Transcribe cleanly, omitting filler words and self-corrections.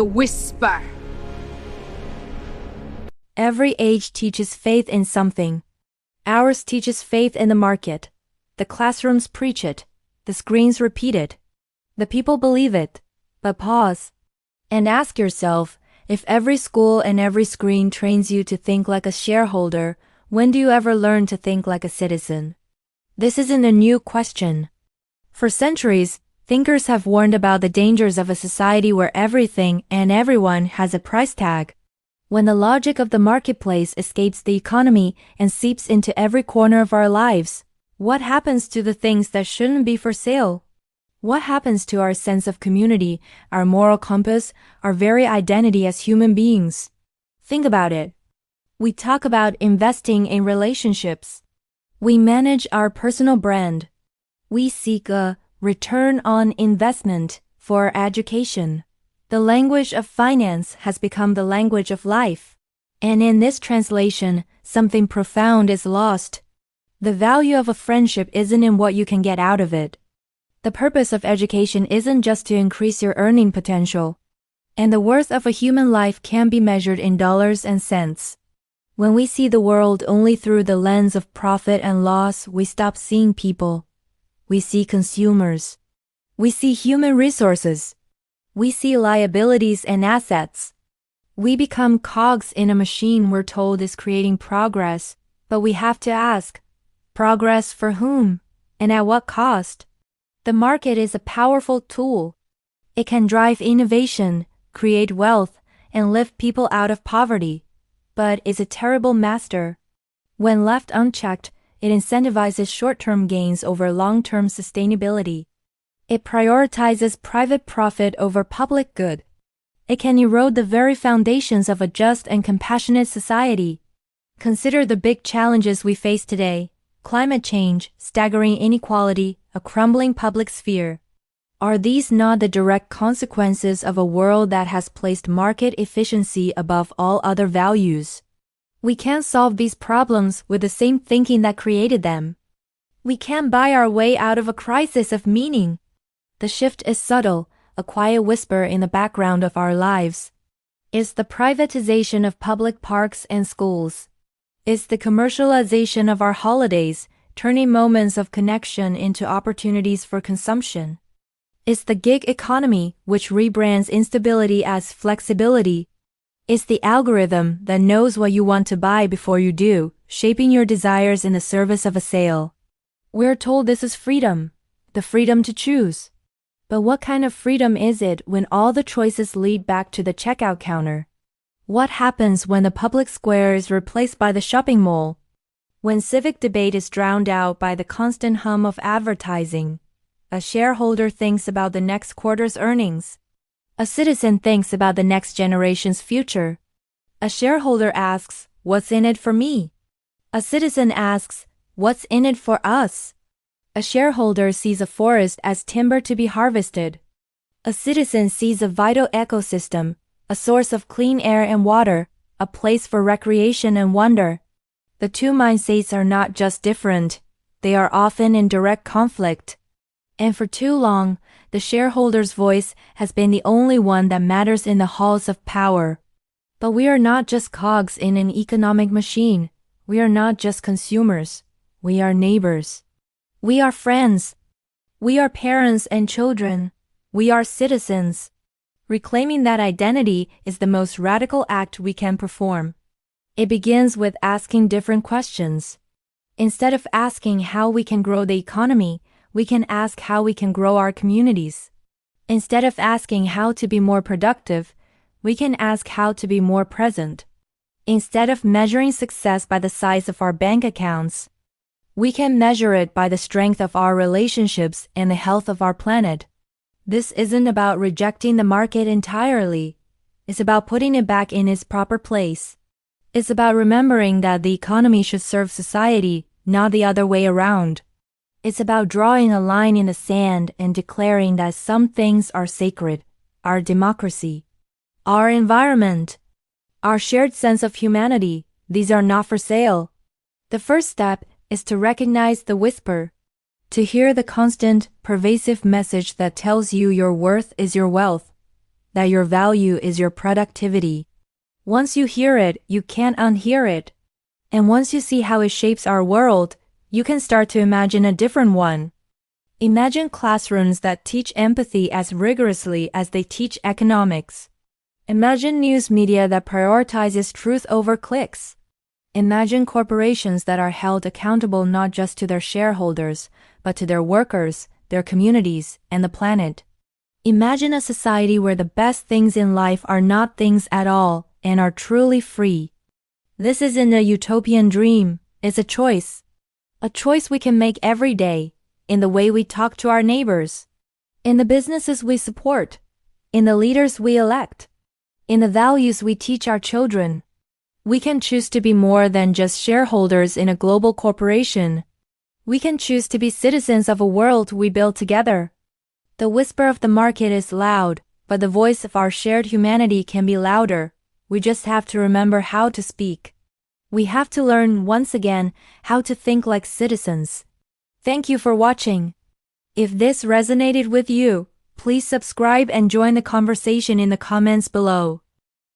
The whisper. Every age teaches faith in something. Ours teaches faith in the market. The classrooms preach it. The screens repeat it. The people believe it. But pause and ask yourself, if every school and every screen trains you to think like a shareholder, when do you ever learn to think like a citizen? This isn't a new question. For centuries, thinkers have warned about the dangers of a society where everything and everyone has a price tag. When the logic of the marketplace escapes the economy and seeps into every corner of our lives, what happens to the things that shouldn't be for sale? What happens to our sense of community, our moral compass, our very identity as human beings? Think about it. We talk about investing in relationships. We manage our personal brand. We seek a return on investment for our education. The language of finance has become the language of life. And in this translation, something profound is lost. The value of a friendship isn't in what you can get out of it. The purpose of education isn't just to increase your earning potential. And the worth of a human life can be measured in dollars and cents. When we see the world only through the lens of profit and loss, we stop seeing people. We see consumers. We see human resources. We see liabilities and assets. We become cogs in a machine we're told is creating progress, but we have to ask, progress for whom? And at what cost? The market is a powerful tool. It can drive innovation, create wealth, and lift people out of poverty. But it's a terrible master. When left unchecked, it incentivizes short-term gains over long-term sustainability. It prioritizes private profit over public good. It can erode the very foundations of a just and compassionate society. Consider the big challenges we face today: climate change, staggering inequality, a crumbling public sphere. Are these not the direct consequences of a world that has placed market efficiency above all other values? We can't solve these problems with the same thinking that created them. We can't buy our way out of a crisis of meaning. The shift is subtle, a quiet whisper in the background of our lives. It's the privatization of public parks and schools. It's the commercialization of our holidays, turning moments of connection into opportunities for consumption. It's the gig economy, which rebrands instability as flexibility. It's the algorithm that knows what you want to buy before you do, shaping your desires in the service of a sale. We're told this is freedom, the freedom to choose. But what kind of freedom is it when all the choices lead back to the checkout counter? What happens when the public square is replaced by the shopping mall? When civic debate is drowned out by the constant hum of advertising? A shareholder thinks about the next quarter's earnings. A citizen thinks about the next generation's future. A shareholder asks, what's in it for me? A citizen asks, what's in it for us? A shareholder sees a forest as timber to be harvested. A citizen sees a vital ecosystem, a source of clean air and water, a place for recreation and wonder. The two mindsets are not just different, they are often in direct conflict. And for too long, the shareholder's voice has been the only one that matters in the halls of power. But we are not just cogs in an economic machine. We are not just consumers. We are neighbors. We are friends. We are parents and children. We are citizens. Reclaiming that identity is the most radical act we can perform. It begins with asking different questions. Instead of asking how we can grow the economy, we can ask how we can grow our communities. Instead of asking how to be more productive, we can ask how to be more present. Instead of measuring success by the size of our bank accounts, we can measure it by the strength of our relationships and the health of our planet. This isn't about rejecting the market entirely. It's about putting it back in its proper place. It's about remembering that the economy should serve society, not the other way around. It's about drawing a line in the sand and declaring that some things are sacred: our democracy, our environment, our shared sense of humanity. These are not for sale. The first step is to recognize the whisper, to hear the constant, pervasive message that tells you your worth is your wealth. that your value is your productivity. Once you hear it, you can't unhear it. And once you see how it shapes our world, you can start to imagine a different one. Imagine classrooms that teach empathy as rigorously as they teach economics. Imagine news media that prioritizes truth over clicks. Imagine corporations that are held accountable not just to their shareholders, but to their workers, their communities, and the planet. Imagine a society where the best things in life are not things at all and are truly free. This isn't a utopian dream, it's a choice. A choice we can make every day, in the way we talk to our neighbors, in the businesses we support, in the leaders we elect, in the values we teach our children. We can choose to be more than just shareholders in a global corporation. We can choose to be citizens of a world we build together. The whisper of the market is loud, but the voice of our shared humanity can be louder. We just have to remember how to speak. We have to learn once again how to think like citizens. Thank you for watching. If this resonated with you, please subscribe and join the conversation in the comments below.